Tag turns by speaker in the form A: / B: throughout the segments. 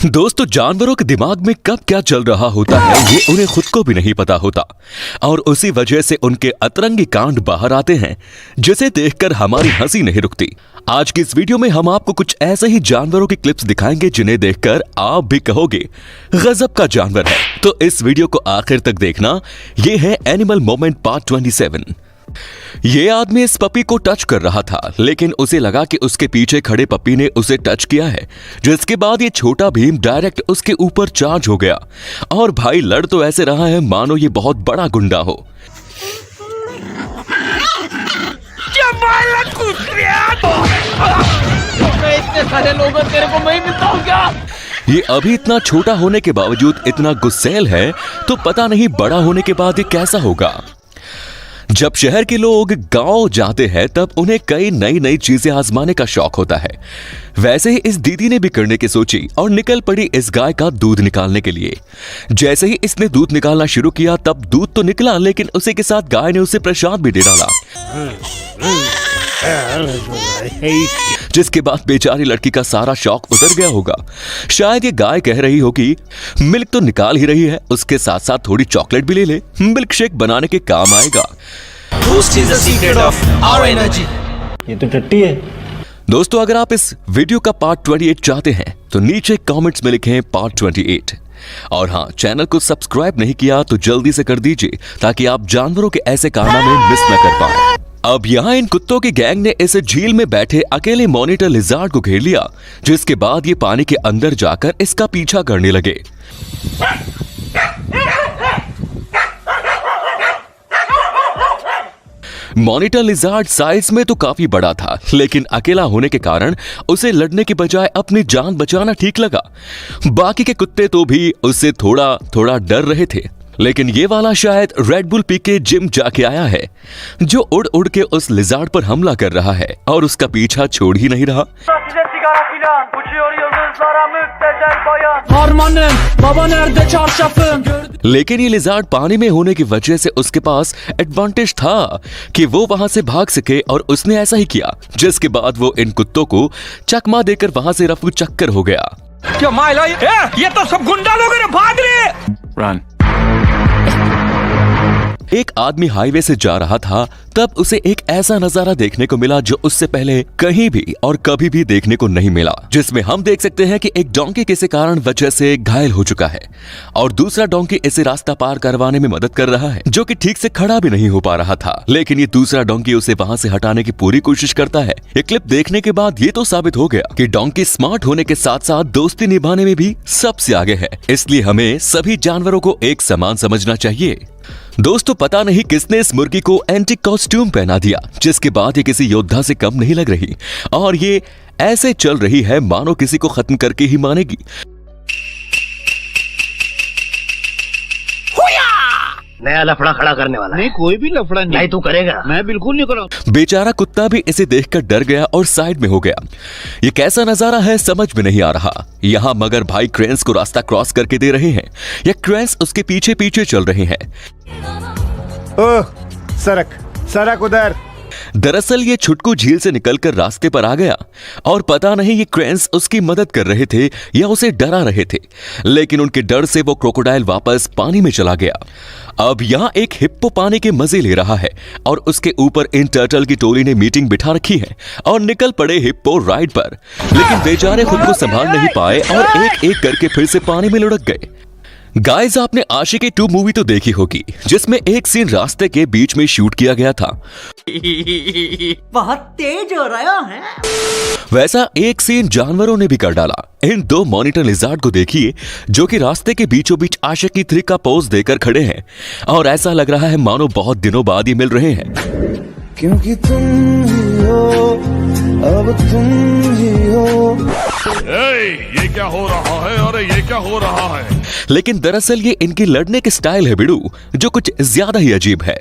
A: दोस्तों, जानवरों के दिमाग में कब क्या चल रहा होता है ये उन्हें खुद को भी नहीं पता होता और उसी वजह से उनके अतरंगी कांड बाहर आते हैं जिसे देखकर हमारी हंसी नहीं रुकती। आज की इस वीडियो में हम आपको कुछ ऐसे ही जानवरों की क्लिप्स दिखाएंगे जिन्हें देखकर आप भी कहोगे गजब का जानवर है। तो इस वीडियो को आखिर तक देखना। ये है एनिमल मोमेंट पार्ट 27। ये आदमी इस पपी को टच कर रहा था, लेकिन उसे लगा कि उसके पीछे खड़े पपी ने उसे टच किया है, जिसके बाद ये छोटा भीम डायरेक्ट उसके ऊपर चार्ज हो गया और भाई लड़ तो ऐसे रहा है मानो ये बहुत बड़ा गुंडा हो।
B: इतने सारे लोग तेरे को मैं ही मिलता हूँ क्या?
A: ये अभी इतना छोटा होने के बावजूद इतना गुस्सैल है, तो पता नहीं बड़ा होने के बाद ये कैसा होगा। जब शहर के लोग गांव जाते हैं तब उन्हें कई नई नई चीजें आजमाने का शौक होता है। वैसे ही इस दीदी ने भी करने की सोची और निकल पड़ी इस गाय का दूध निकालने के लिए। जैसे ही इसने दूध निकालना शुरू किया तब दूध तो निकला, लेकिन उसी के साथ गाय ने उसे प्रसाद भी दे डाला, जिसके बाद बेचारी लड़की का सारा शौक उतर गया होगा। शायद ये गाय कह रही होगी मिल्क तो निकाल ही रही है, उसके साथ साथ थोड़ी चॉकलेट भी ले ले, मिल्क शेक बनाने के काम आएगा।
B: Boost is the secret of our energy.
C: ये तो टट्टी है।
A: दोस्तों, अगर आप इस वीडियो का पार्ट 28 चाहते हैं तो नीचे कमेंट्स में लिखें पार्ट 28। और हाँ, चैनल को सब्सक्राइब नहीं किया तो जल्दी से कर दीजिए ताकि आप जानवरों के ऐसे कारनामे मिस न कर पाए। अब यहाँ इन कुत्तों की गैंग ने इस झील में बैठे अकेले मॉनिटर लिजार्ड को घेर लिया, जिसके बाद ये पानी के अंदर जाकर इसका पीछा करने लगे। मॉनिटर लिजार्ड साइज में तो काफी बड़ा था, लेकिन अकेला होने के कारण उसे लड़ने की बजाय अपनी जान बचाना ठीक लगा। बाकी के कुत्ते तो भी उससे थोड़ा थोड़ा डर रहे थे, लेकिन ये वाला शायद रेड बुल पी के जिम जाके आया है, जो उड़ उड़ के उस लिजार्ड पर हमला कर रहा है और उसका पीछा छोड़ ही नहीं रहा। लेकिन ये लिजार्ड पानी में होने की वजह से उसके पास एडवांटेज था कि वो वहां से भाग सके, और उसने ऐसा ही किया, जिसके बाद वो इन कुत्तों को चकमा देकर वहां से रफू चक्कर हो गया।
B: क्या माइला ये तो सब गुंडा लोग हैं, भाग रहे।
C: रन।
A: एक आदमी हाईवे से जा रहा था, तब उसे एक ऐसा नजारा देखने को मिला जो उससे पहले कहीं भी और कभी भी देखने को नहीं मिला, जिसमें हम देख सकते हैं कि एक डोंकी किसी कारण वजह से घायल हो चुका है और दूसरा डोंकी इसे रास्ता पार करवाने में मदद कर रहा है, जो कि ठीक से खड़ा भी नहीं हो पा रहा था, लेकिन ये दूसरा डोंकी उसे वहां से हटाने की पूरी कोशिश करता है। ये क्लिप देखने के बाद ये तो साबित हो गया कि डोंकी स्मार्ट होने के साथ साथ दोस्ती निभाने में भी सबसे आगे है, इसलिए हमें सभी जानवरों को एक समान समझना चाहिए। दोस्तों, पता नहीं किसने इस मुर्गी को एंटीक कॉस्ट्यूम पहना दिया, जिसके बाद ये किसी योद्धा से कम नहीं लग रही और ये ऐसे चल रही है मानो किसी को खत्म करके ही मानेगी।
D: नया लफड़ा खड़ा करने वाला
C: नहीं, कोई भी लफड़ा नहीं।
D: नहीं तू करेगा?
C: मैं बिल्कुल नहीं करूँगा।
A: बेचारा कुत्ता भी इसे देखकर डर गया और साइड में हो गया। ये कैसा नजारा है समझ में नहीं आ रहा। यहाँ मगर भाई क्रेंस को रास्ता क्रॉस करके दे रहे हैं या क्रेंस उसके पीछे पीछे चल रहे हैं।
E: ओह, सरक सरक उधर।
A: दरअसल ये छुटकू झील से निकलकर रास्ते पर आ गया और पता नहीं ये क्रेंस उसकी मदद कर रहे थे या उसे डरा रहे थे, लेकिन उनके डर से वो क्रोकोडाइल वापस पानी में चला गया। अब यहाँ एक हिप्पो पानी के मजे ले रहा है और उसके ऊपर इन टर्टल की टोली ने मीटिंग बिठा रखी है और निकल पड़े हिप्पो राइड पर, लेकिन बेचारे खुद को संभाल नहीं पाए और एक एक करके फिर से पानी में लुढ़क गए। गाइस, आपने आशिकी 2 मूवी तो देखी होगी, जिसमें एक सीन रास्ते के बीच में शूट किया गया था।
F: बहुत तेज हो रहा है।
A: वैसा एक सीन जानवरों ने भी कर डाला। इन 2 मॉनिटर लिजार्ड को देखिए, जो कि रास्ते के बीचों बीच आशिकी 3 का पोज देकर खड़े हैं और ऐसा लग रहा है मानो बहुत दिनों बाद ही मिल रहे हैं।
E: क्योंकि तुम ही हो, अब तुम ही हो।
G: ये क्या हो रहा है? अरे ये क्या हो रहा है?
A: लेकिन दरअसल ये इनकी लड़ने की स्टाइल है बिड़ू, जो कुछ ज्यादा ही अजीब है।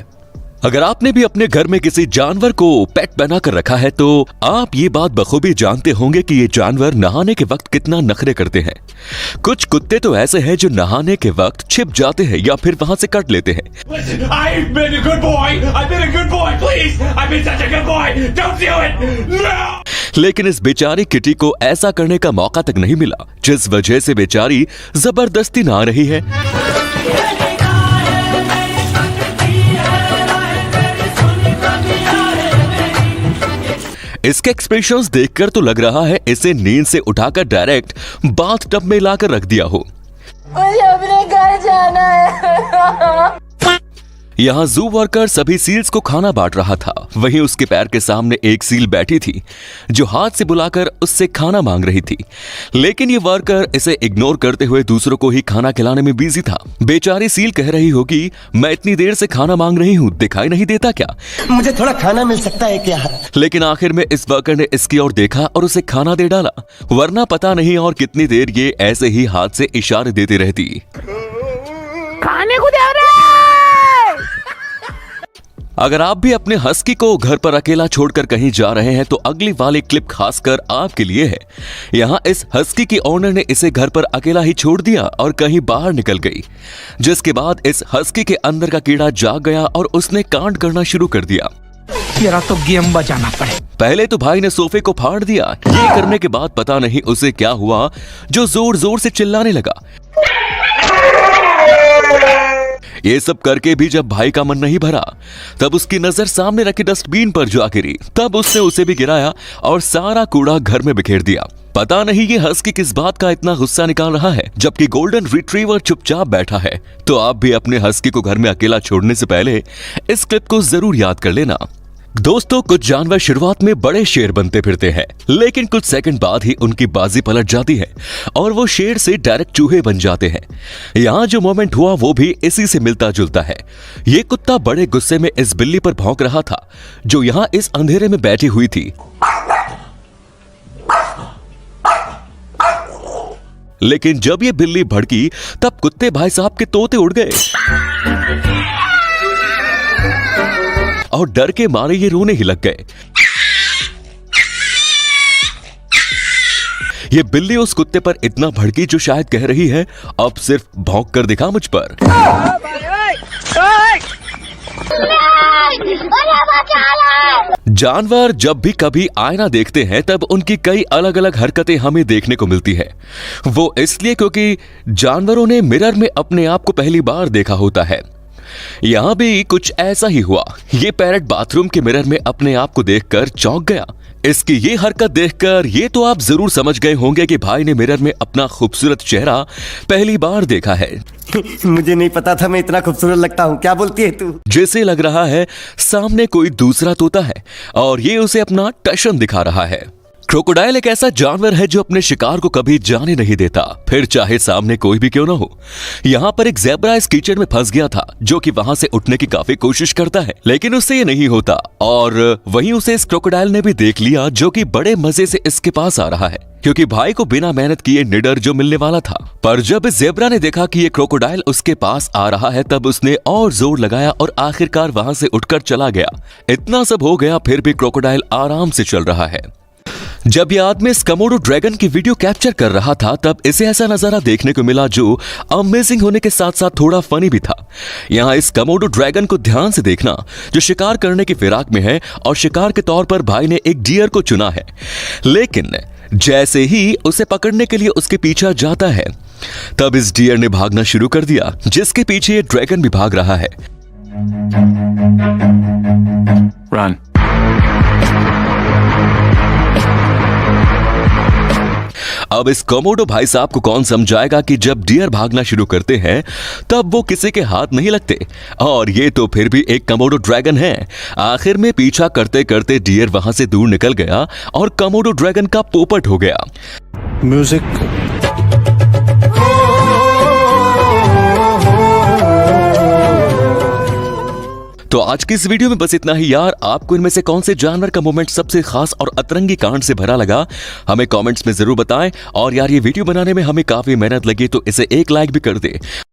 A: अगर आपने भी अपने घर में किसी जानवर को पेट बना कर रखा है तो आप ये बात बखूबी जानते होंगे कि ये जानवर नहाने के वक्त कितना नखरे करते हैं। कुछ कुत्ते तो ऐसे हैं जो नहाने के वक्त छिप जाते हैं या फिर वहां से कट लेते हैं।
B: me such a good boy. Don't do it. No.
A: लेकिन इस बेचारी किटी को ऐसा करने का मौका तक नहीं मिला, जिस वजह से बेचारी जबरदस्ती नहा रही है। इसके एक्सप्रेशंस देखकर तो लग रहा है इसे नींद से उठाकर डायरेक्ट बाथ टब में लाकर रख दिया हो।
H: मुझे अपने घर जाना है।
A: यहाँ जू वर्कर सभी सील्स को खाना बांट रहा था। वहीं उसके पैर के सामने एक सील बैठी थी जो हाथ से बुलाकर उससे खाना मांग रही थी, लेकिन ये वर्कर इसे इग्नोर करते हुए दूसरों को ही खाना खिलाने में बिजी था। बेचारी सील कह रही होगी, मैं इतनी देर से खाना मांग रही हूँ, दिखाई नहीं देता क्या?
I: मुझे थोड़ा खाना मिल सकता है क्या?
A: लेकिन आखिर में इस वर्कर ने इसकी ओर देखा और उसे खाना दे डाला, वरना पता नहीं और कितनी देर ये ऐसे ही हाथ से इशारे देती रहती।
H: खाने को दे रहा है।
A: अगर आप भी अपने हस्की को घर पर अकेला छोड़कर कहीं जा रहे हैं तो अगली वाली क्लिप खासकर आपके लिए है। यहाँ इस हस्की की ओनर ने इसे घर पर अकेला ही छोड़ दिया और कहीं बाहर निकल गई, जिसके बाद इस हस्की के अंदर का कीड़ा जाग गया और उसने कांड करना शुरू कर दिया।
B: तेरा तो गेम बजाना पड़े।
A: पहले तो भाई ने सोफे को फाड़ दिया। ये करने के बाद पता नहीं उसे क्या हुआ जो जोर जोर से चिल्लाने लगा। ये सब करके भी जब भाई का मन नहीं भरा तब उसकी नजर सामने रखे डस्टबिन पर जा गिरी। तब उसने उसे भी गिराया और सारा कूड़ा घर में बिखेर दिया। पता नहीं ये हस्की किस बात का इतना गुस्सा निकाल रहा है जबकि गोल्डन रिट्रीवर चुपचाप बैठा है। तो आप भी अपने हस्की को घर में अकेला छोड़ने से पहले इस क्लिप को जरूर याद कर लेना। दोस्तों, कुछ जानवर शुरुआत में बड़े शेर बनते फिरते हैं, लेकिन कुछ सेकंड बाद ही उनकी बाजी पलट जाती है और वो शेर से डायरेक्ट चूहे बन जाते हैं। यहाँ जो मोमेंट हुआ वो भी इसी से मिलता जुलता है। ये कुत्ता बड़े गुस्से में इस बिल्ली पर भौंक रहा था जो यहाँ इस अंधेरे में बैठी हुई थी। लेकिन जब ये बिल्ली भड़की तब कुत्ते भाई साहब के तोते उड़ गए और डर के मारे ये रोने ही लग गए। ये बिल्ली उस कुत्ते पर इतना भड़की जो शायद कह रही है, अब सिर्फ भौंक कर दिखा मुझ पर। जानवर जब भी कभी आईना देखते हैं तब उनकी कई अलग अलग हरकतें हमें देखने को मिलती है। वो इसलिए क्योंकि जानवरों ने मिरर में अपने आप को पहली बार देखा होता है। यहाँ भी कुछ ऐसा ही हुआ। ये पैरट बाथरूम के मिरर में अपने आप को देखकर चौंक गया। इसकी ये हरकत देखकर ये तो आप जरूर समझ गए होंगे कि भाई ने मिरर में अपना खूबसूरत चेहरा पहली बार देखा है।
I: मुझे नहीं पता था मैं इतना खूबसूरत लगता हूँ। क्या बोलती है तू?
A: जैसे लग रहा है सामने कोई दूसरा तोता है और ये उसे अपना टशन दिखा रहा है। क्रोकोडाइल एक ऐसा जानवर है जो अपने शिकार को कभी जाने नहीं देता, फिर चाहे सामने कोई भी क्यों ना हो। यहाँ पर एक ज़ेब्रा इस कीचड़ में फंस गया था जो कि वहां से उठने की काफी कोशिश करता है, लेकिन उससे ये नहीं होता। और वहीं उसे इस क्रोकोडाइल ने भी देख लिया जो कि बड़े मजे से इसके पास आ रहा है, क्योंकि भाई को बिना मेहनत किए निडर जो मिलने वाला था। पर जब इस ज़ेब्रा ने देखा कि ये क्रोकोडाइल उसके पास आ रहा है तब उसने और जोर लगाया और आखिरकार वहां से उठकर चला गया। इतना सब हो गया फिर भी क्रोकोडाइल आराम से चल रहा है। जब यह आदमी इस कमोडो ड्रैगन की वीडियो कैप्चर कर रहा था तब इसे ऐसा नजारा देखने को मिला जो अमेजिंग होने के साथ साथ थोड़ा फनी भी था। यहाँ इस कमोडो ड्रैगन को ध्यान से देखना जो शिकार करने की फिराक में है और शिकार के तौर पर भाई ने एक डियर को चुना है, लेकिन जैसे ही उसे पकड़ने के लिए उसके पीछा जाता है तब इस डियर ने भागना शुरू कर दिया जिसके पीछे ये ड्रैगन भी भाग रहा है।
B: Run.
A: अब इस कोमोडो भाई साहब को कौन समझाएगा कि जब डियर भागना शुरू करते हैं तब वो किसी के हाथ नहीं लगते, और ये तो फिर भी एक कोमोडो ड्रैगन है। आखिर में पीछा करते करते डियर वहां से दूर निकल गया और कोमोडो ड्रैगन का पोपट हो गया।
E: म्यूजिक
A: तो आज की इस वीडियो में बस इतना ही यार। आपको इनमें से कौन से जानवर का मोमेंट सबसे खास और अतरंगी कांड से भरा लगा हमें कमेंट्स में जरूर बताएं। और यार ये वीडियो बनाने में हमें काफी मेहनत लगी तो इसे एक लाइक भी कर दे।